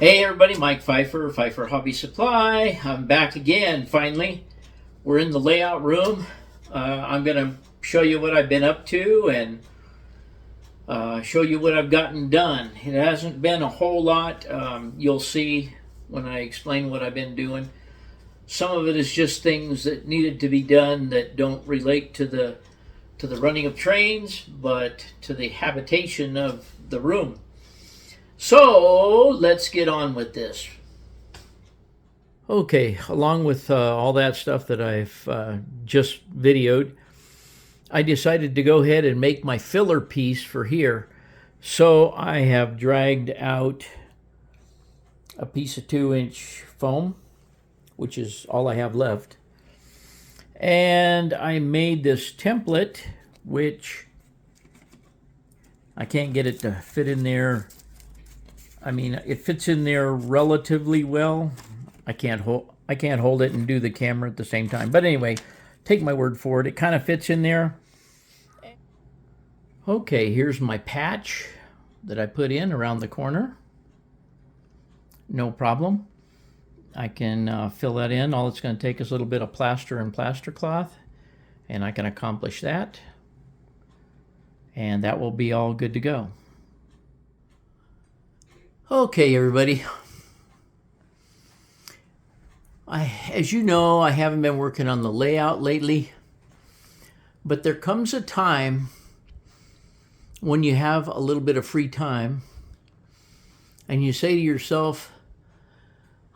Hey everybody, Mike Fifer, Fifer Hobby Supply. I'm back again, finally. We're in the layout room. I'm going to show you what I've been up to and show you what I've gotten done. It hasn't been a whole lot. You'll see when I explain what I've been doing. Some of it is just things that needed to be done that don't relate to the running of trains, but to the habitation of the room. So let's get on with this. Okay, along with all that stuff that I've just videoed, I decided to go ahead and make my filler piece for here. So I have dragged out a piece of 2-inch foam, which is all I have left. And I made this template, which I can't get it to fit in there. I mean, it fits in there relatively well. I can't hold it and do the camera at the same time. But anyway, take my word for it. It kind of fits in there. Okay, here's my patch that I put in around the corner. No problem. I can fill that in. All it's going to take is a little bit of plaster and plaster cloth, and I can accomplish that. And that will be all good to go. Okay, everybody. As you know, I haven't been working on the layout lately, but there comes a time when you have a little bit of free time and you say to yourself,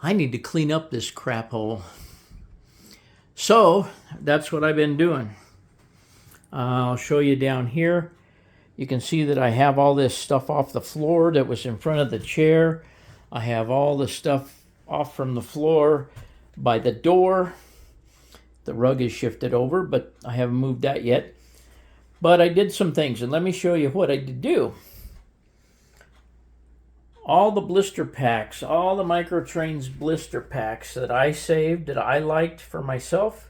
I need to clean up this crap hole. So that's what I've been doing. I'll show you down here. You can see that I have all this stuff off the floor that was in front of the chair. I have all the stuff off from the floor by the door. The rug is shifted over, but I haven't moved that yet. But I did some things, and let me show you what I did do. All the blister packs, all the Microtrains blister packs that I saved, that I liked for myself,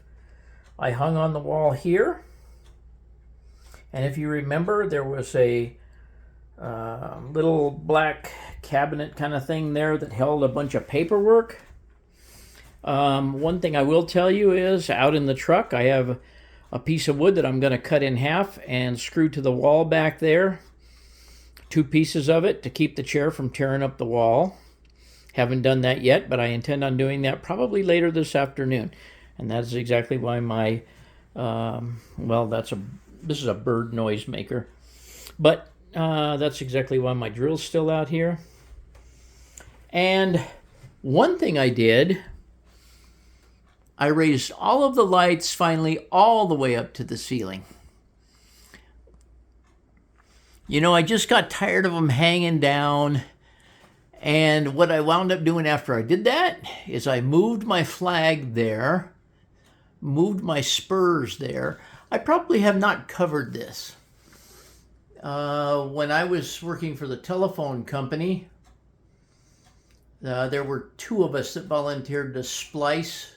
I hung on the wall here. And if you remember, there was a little black cabinet kind of thing there that held a bunch of paperwork. One thing I will tell you is, out in the truck, I have a piece of wood that I'm going to cut in half and screw to the wall back there. 2 pieces of it to keep the chair from tearing up the wall. Haven't done that yet, but I intend on doing that probably later this afternoon. And that's exactly why my, this is a bird noise maker. But that's exactly why my drill's still out here. And one thing I did, I raised all of the lights finally all the way up to the ceiling. You know, I just got tired of them hanging down. And what I wound up doing after I did that is I moved my flag there, moved my spurs there. I probably have not covered this. When I was working for the telephone company, there were 2 of us that volunteered to splice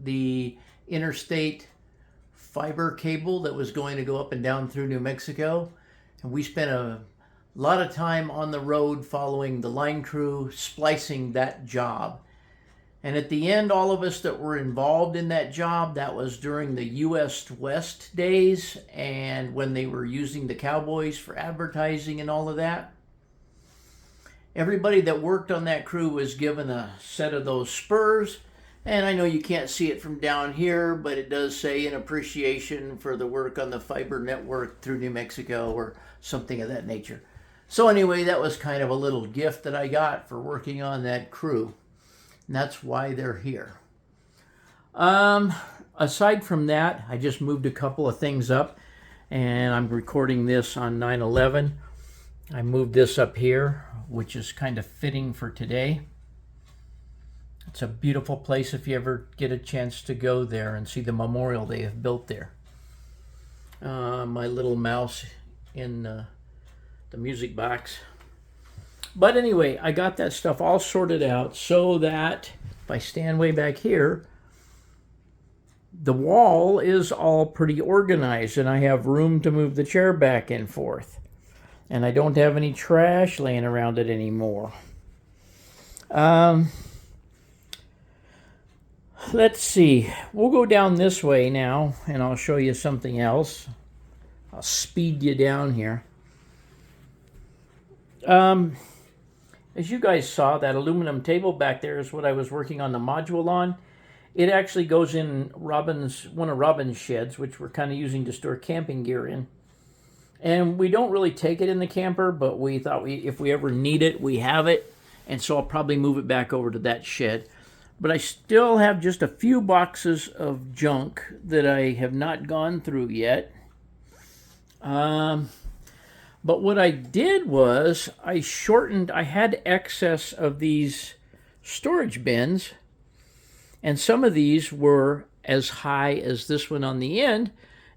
the interstate fiber cable that was going to go up and down through New Mexico. And we spent a lot of time on the road following the line crew splicing that job. And at the end, all of us that were involved in that job, that was during the US West days and when they were using the cowboys for advertising and all of that. Everybody that worked on that crew was given a set of those spurs. And I know you can't see it from down here, but it does say in appreciation for the work on the fiber network through New Mexico or something of that nature. So anyway, that was kind of a little gift that I got for working on that crew. And that's why they're here. Aside from that, I just moved a couple of things up, and I'm recording this on 9/11. I moved this up here, which is kind of fitting for today. It's a beautiful place if you ever get a chance to go there and see the memorial they have built there. My little mouse in the music box. But anyway, I got that stuff all sorted out so that if I stand way back here, the wall is all pretty organized and I have room to move the chair back and forth. And I don't have any trash laying around it anymore. Um, let's see. We'll go down this way now, and I'll show you something else. I'll speed you down here. As you guys saw, that aluminum table back there is what I was working on the module on. It actually goes in one of Robin's sheds, which we're kind of using to store camping gear in. And we don't really take it in the camper, but we thought if we ever need it, we have it. And so I'll probably move it back over to that shed. But I still have just a few boxes of junk that I have not gone through yet. But what I did was I had excess of these storage bins, and some of these were as high as this one on the end,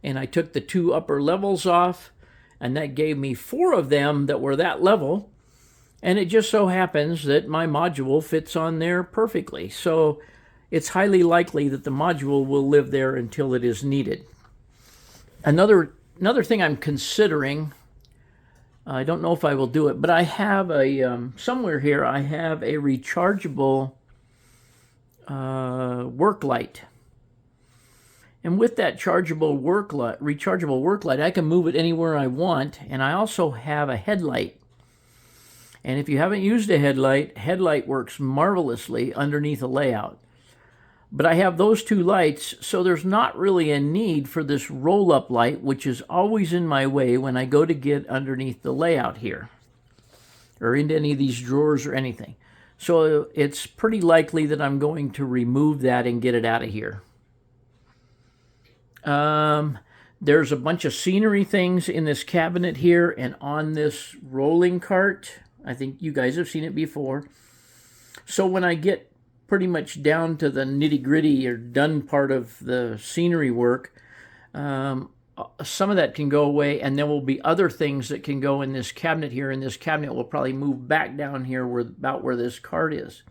and I took the 2 upper levels off, and that gave me 4 of them that were that level, and it just so happens that my module fits on there perfectly. So it's highly likely that the module will live there until it is needed. Another thing I'm considering, I don't know if I will do it, but I have somewhere here I have a rechargeable work light. And with that rechargeable work light, I can move it anywhere I want, and I also have a headlight. And if you haven't used a headlight works marvelously underneath a layout. But I have those 2 lights, so there's not really a need for this roll-up light, which is always in my way when I go to get underneath the layout here, or into any of these drawers or anything. So it's pretty likely that I'm going to remove that and get it out of here. There's a bunch of scenery things in this cabinet here and on this rolling cart. I think you guys have seen it before. So when I get pretty much down to the nitty-gritty or done part of the scenery work, some of that can go away, and there will be other things that can go in this cabinet here, and this cabinet will probably move back down here about where this cart is.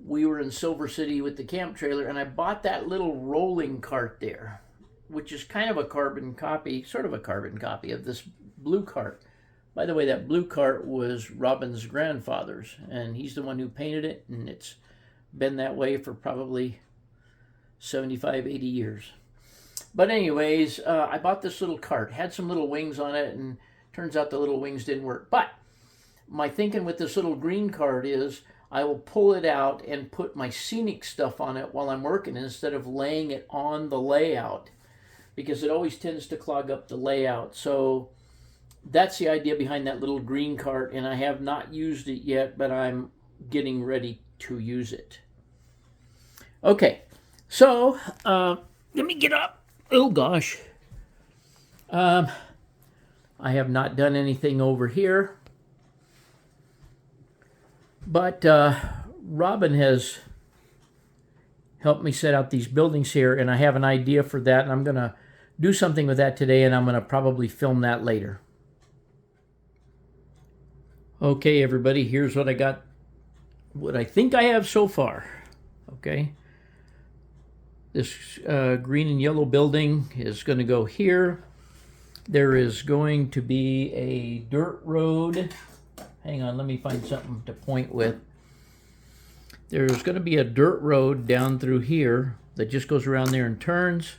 We were in Silver City with the camp trailer, and I bought that little rolling cart there, which is kind of a carbon copy of this blue cart. By the way, that blue cart was Robin's grandfather's, and he's the one who painted it, and it's been that way for probably 75, 80 years. But anyways, I bought this little cart. Had some little wings on it, and turns out the little wings didn't work. But my thinking with this little green cart is I will pull it out and put my scenic stuff on it while I'm working instead of laying it on the layout, because it always tends to clog up the layout. So that's the idea behind that little green cart, and I have not used it yet, but I'm getting ready to use it. Okay, so let me get up. Oh gosh. I have not done anything over here, but Robin has helped me set out these buildings here, and I have an idea for that, and I'm going to do something with that today, and I'm going to probably film that later. Okay, everybody, here's what I got, what I think I have so far. Okay, this green and yellow building is going to go here. There is going to be a dirt road. Hang on, let me find something to point with. There's going to be a dirt road down through here that just goes around there and turns.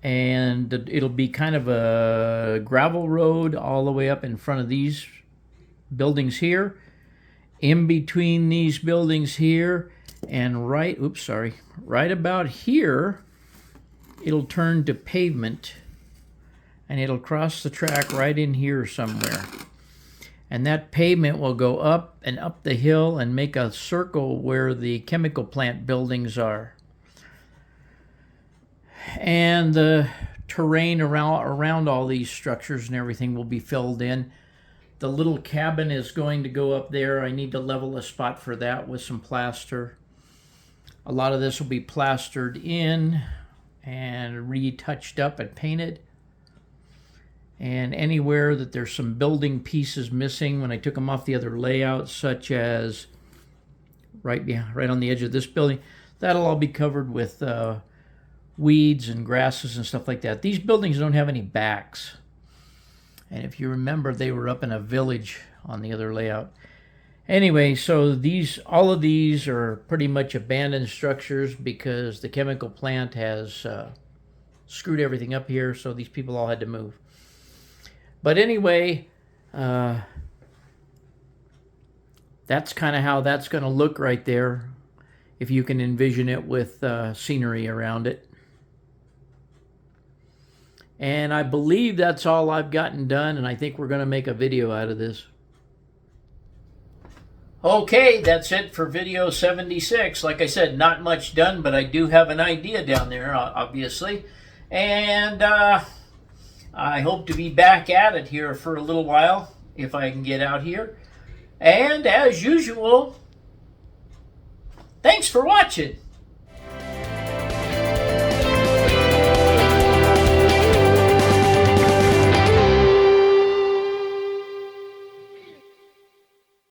And it'll be kind of a gravel road all the way up in front of these buildings here. In between these buildings here and right about here, it'll turn to pavement. And it'll cross the track right in here somewhere. And that pavement will go up and up the hill and make a circle where the chemical plant buildings are. And the terrain around all these structures and everything will be filled in. The little cabin is going to go up there. I need to level a spot for that with some plaster. A lot of this will be plastered in and retouched up and painted. And anywhere that there's some building pieces missing when I took them off the other layouts, such as right on the edge of this building, that'll all be covered with weeds and grasses and stuff like that. These buildings don't have any backs. And if you remember, they were up in a village on the other layout. Anyway, so all of these are pretty much abandoned structures because the chemical plant has screwed everything up here, so these people all had to move. But anyway, that's kind of how that's going to look right there, if you can envision it with scenery around it. And I believe that's all I've gotten done, and I think we're going to make a video out of this. Okay, that's it for video 76. Like I said, not much done, but I do have an idea down there, obviously. And I hope to be back at it here for a little while, if I can get out here. And as usual, thanks for watching.